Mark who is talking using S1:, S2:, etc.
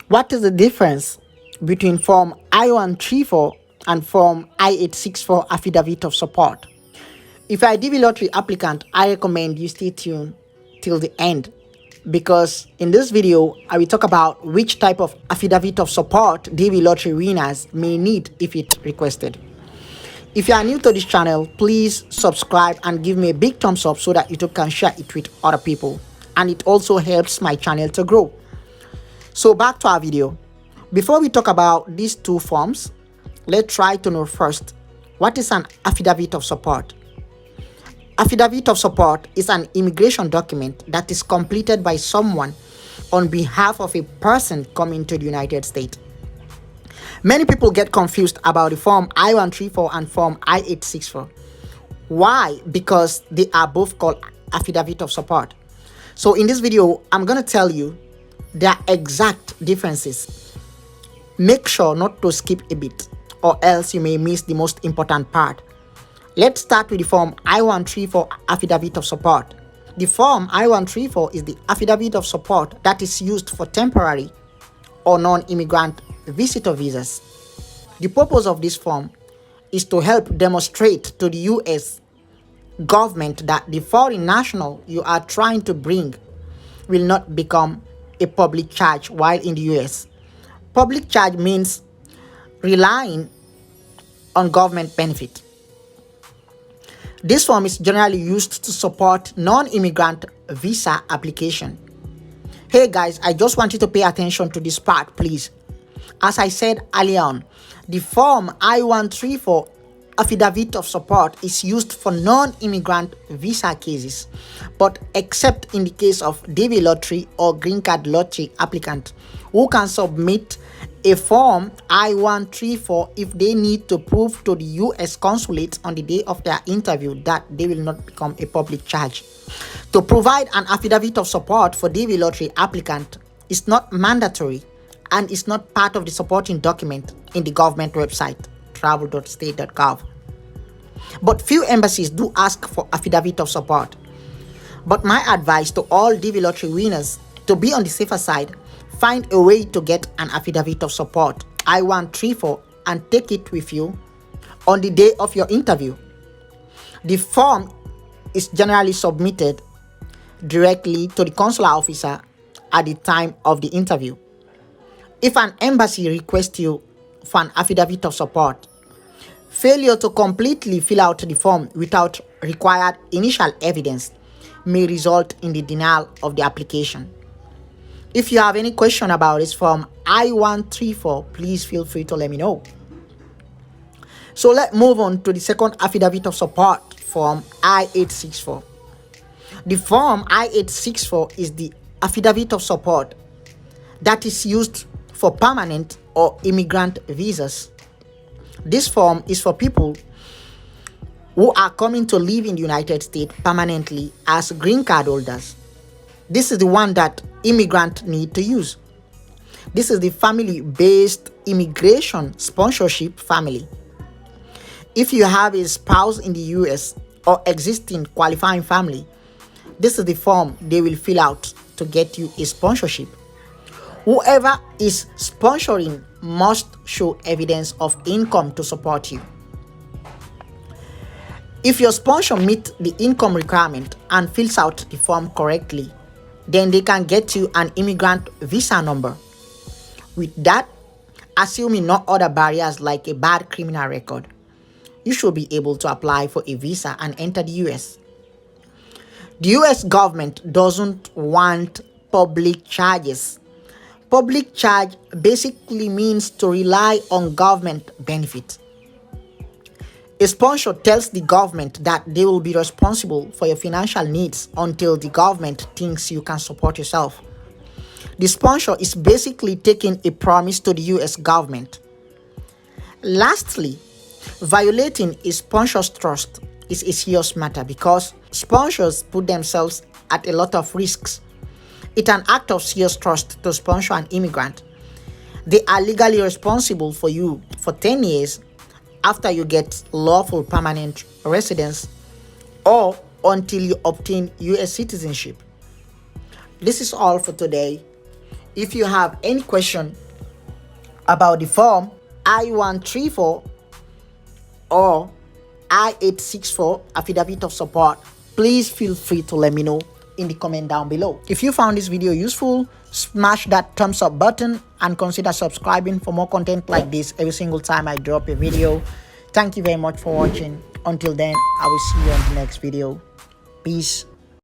S1: What is the difference between Form I-134 and Form I-864 Affidavit of Support? If you're a DV lottery applicant, I recommend you stay tuned till the end, because in this video, I will talk about which type of Affidavit of Support DV lottery winners may need if it's requested. If you are new to this channel, please subscribe and give me a big thumbs up so that YouTube can share it with other people, and it also helps my channel to grow. So back to our video. Before we talk about these two forms, let's try to know first, what is an Affidavit of Support? Affidavit of Support is an immigration document that is completed by someone on behalf of a person coming to the United States. Many people get confused about the Form I-134 and Form I-864. Why? Because they are both called Affidavit of Support. So in this video, I'm going to tell you their exact differences. Make sure not to skip a bit, or else you may miss the most important part. Let's start with the Form I-134 Affidavit of Support. The Form I-134 is the Affidavit of Support that is used for temporary or non-immigrant visitor visas. The purpose of this form is to help demonstrate to the U.S. government that the foreign national you are trying to bring will not become a public charge while in the U.S. Public charge means relying on government benefit. This form is generally used to support non-immigrant visa application. Hey guys, I just want you to pay attention to this part, please. As I said earlier on, the Form I-134 Affidavit of Support is used for non-immigrant visa cases, but except in the case of DV lottery or green card lottery applicant who can submit a Form I-134 if they need to prove to the U.S. consulate on the day of their interview that they will not become a public charge. To provide an Affidavit of Support for DV lottery applicant is not mandatory and is not part of the supporting document in the government website, travel.state.gov. But few embassies do ask for Affidavit of Support. But my advice to all DV lottery winners, to be on the safer side, find a way to get an Affidavit of Support, I-134, and take it with you on the day of your interview. The form is generally submitted directly to the consular officer at the time of the interview. If an embassy requests you for an Affidavit of Support, failure to completely fill out the form without required initial evidence may result in the denial of the application. If you have any question about this Form I-134, please feel free to let me know. So let's move on to the second Affidavit of Support, Form I-864. The Form I-864 is the Affidavit of Support that is used for permanent or immigrant visas. This form is for people who are coming to live in the United States permanently as green card holders. This is the one that immigrants need to use. This is the family-based immigration sponsorship family. If you have a spouse in the U.S. or existing qualifying family, this is the form they will fill out to get you a sponsorship. Whoever is sponsoring must show evidence of income to support you. If your sponsor meets the income requirement and fills out the form correctly, then they can get you an immigrant visa number. With that, assuming no other barriers like a bad criminal record, you should be able to apply for a visa and enter the U.S. The U.S. government doesn't want public charges. Public charge basically means to rely on government benefit. A sponsor tells the government that they will be responsible for your financial needs until the government thinks you can support yourself. The sponsor is basically taking a promise to the U.S. government. Lastly, violating a sponsor's trust is a serious matter because sponsors put themselves at a lot of risks. It's an act of serious trust to sponsor an immigrant. They are legally responsible for you for 10 years after you get lawful permanent residence or until you obtain U.S. citizenship. This is all for today. If you have any question about the form I-134 or I-864 Affidavit of Support, please feel free to let me know in the comment down below. If you found this video useful, smash that thumbs up button and consider subscribing for more content like this every single time I drop a video. Thank you very much for watching. Until then, I will see you on the next video. Peace.